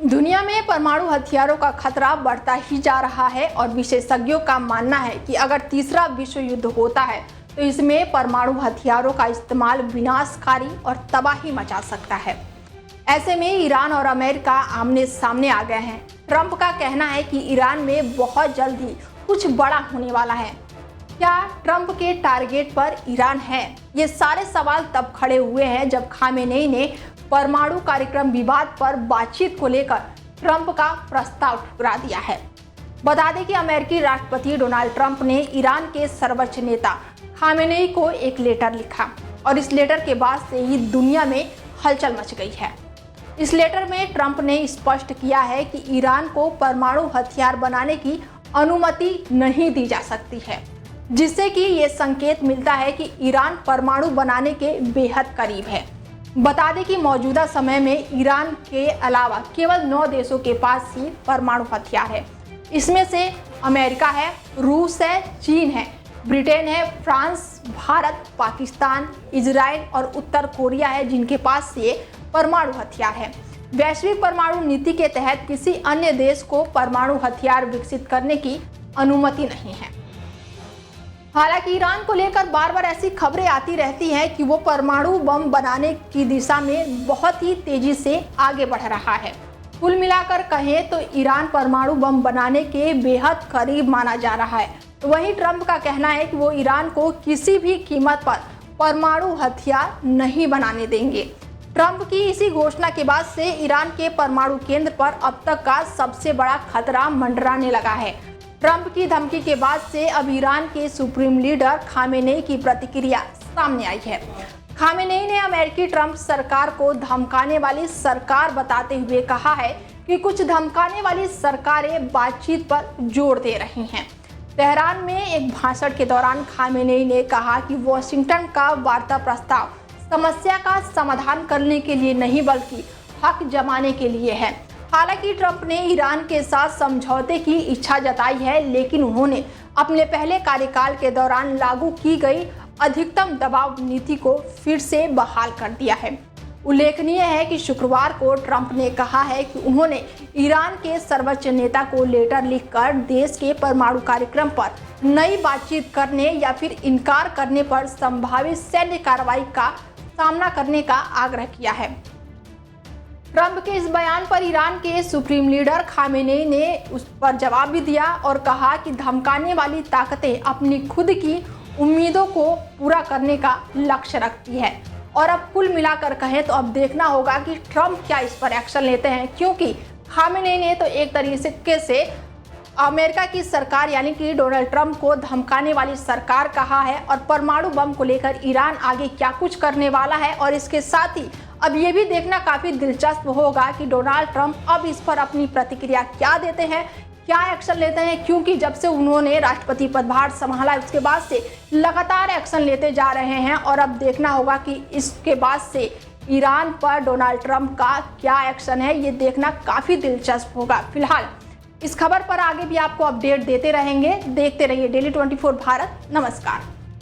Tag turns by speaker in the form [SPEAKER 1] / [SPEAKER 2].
[SPEAKER 1] दुनिया में परमाणु हथियारों का खतरा बढ़ता ही जा रहा है और विशेषज्ञों का मानना है कि अगर तीसरा विश्व युद्ध होता है तो इसमें परमाणु हथियारों का इस्तेमाल विनाशकारी और तबाही मचा सकता है। ऐसे में ईरान और अमेरिका आमने सामने आ गए हैं। ट्रंप का कहना है कि ईरान में बहुत जल्द ही कुछ बड़ा होने वाला है। क्या ट्रंप के टारगेट पर ईरान है? ये सारे सवाल तब खड़े हुए हैं जब खामेनेई ने परमाणु कार्यक्रम विवाद पर बातचीत को लेकर ट्रंप का प्रस्ताव ठुकरा दिया है। बता दें कि अमेरिकी राष्ट्रपति डोनाल्ड ट्रंप ने ईरान के सर्वोच्च नेता खामेनेई को एक लेटर लिखा और इस लेटर के बाद से ही दुनिया में हलचल मच गई है। इस लेटर में ट्रंप ने स्पष्ट किया है कि ईरान को परमाणु हथियार बनाने की अनुमति नहीं दी जा सकती है, जिससे कि ये संकेत मिलता है कि ईरान परमाणु बनाने के बेहद करीब है। बता दें कि मौजूदा समय में ईरान के अलावा केवल 9 देशों के पास ही परमाणु हथियार है। इसमें से अमेरिका है, रूस है, चीन है, ब्रिटेन है, फ्रांस, भारत, पाकिस्तान, इजराइल और उत्तर कोरिया है जिनके पास ये परमाणु हथियार है। वैश्विक परमाणु नीति के तहत किसी अन्य देश को परमाणु हथियार विकसित करने की अनुमति नहीं है। हालांकि ईरान को लेकर बार बार ऐसी खबरें आती रहती हैं कि वो परमाणु बम बनाने की दिशा में बहुत ही तेजी से आगे बढ़ रहा है। कुल मिलाकर कहें तो ईरान परमाणु बम बनाने के बेहद करीब माना जा रहा है। वहीं ट्रंप का कहना है कि वो ईरान को किसी भी कीमत पर परमाणु हथियार नहीं बनाने देंगे। ट्रंप की इसी घोषणा के बाद से ईरान के परमाणु केंद्र पर अब तक का सबसे बड़ा खतरा मंडराने लगा है। ट्रंप की धमकी के बाद से अब ईरान के सुप्रीम लीडर खामेनेई की प्रतिक्रिया सामने आई है। खामेनेई ने अमेरिकी ट्रंप सरकार को धमकाने वाली सरकार बताते हुए कहा है कि कुछ धमकाने वाली सरकारें बातचीत पर जोर दे रही हैं। तेहरान में एक भाषण के दौरान खामेनेई ने कहा कि वॉशिंगटन का वार्ता प्रस्ताव समस्या का समाधान करने के लिए नहीं बल्कि हक जमाने के लिए है। हालांकि ट्रंप ने ईरान के साथ समझौते की इच्छा जताई है, लेकिन उन्होंने अपने पहले कार्यकाल के दौरान लागू की गई अधिकतम दबाव नीति को फिर से बहाल कर दिया है। उल्लेखनीय है कि शुक्रवार को ट्रंप ने कहा है कि उन्होंने ईरान के सर्वोच्च नेता को लेटर लिखकर देश के परमाणु कार्यक्रम पर नई बातचीत करने या फिर इनकार करने पर संभावित सैन्य कार्रवाई का सामना करने का आग्रह किया है। ट्रंप के इस बयान पर ईरान के सुप्रीम लीडर खामेनेई ने उस पर जवाब भी दिया और कहा कि धमकाने वाली ताकतें अपनी खुद की उम्मीदों को पूरा करने का लक्ष्य रखती है। और अब कुल मिलाकर कहें तो अब देखना होगा कि ट्रंप क्या इस पर एक्शन लेते हैं, क्योंकि खामेनेई ने तो एक तरीके से अमेरिका की सरकार यानी कि डोनाल्ड ट्रंप को धमकाने वाली सरकार कहा है और परमाणु बम को लेकर ईरान आगे क्या कुछ करने वाला है। और इसके साथ ही अब ये भी देखना काफी दिलचस्प होगा कि डोनाल्ड ट्रंप अब इस पर अपनी प्रतिक्रिया क्या देते हैं, क्या एक्शन लेते हैं, क्योंकि जब से उन्होंने राष्ट्रपति पदभार संभाला उसके बाद से लगातार एक्शन लेते जा रहे हैं। और अब देखना होगा कि इसके बाद से ईरान पर डोनाल्ड ट्रंप का क्या एक्शन है, ये देखना काफी दिलचस्प होगा। फिलहाल इस खबर पर आगे भी आपको अपडेट देते रहेंगे। देखते रहिए डेली 24 भारत। नमस्कार।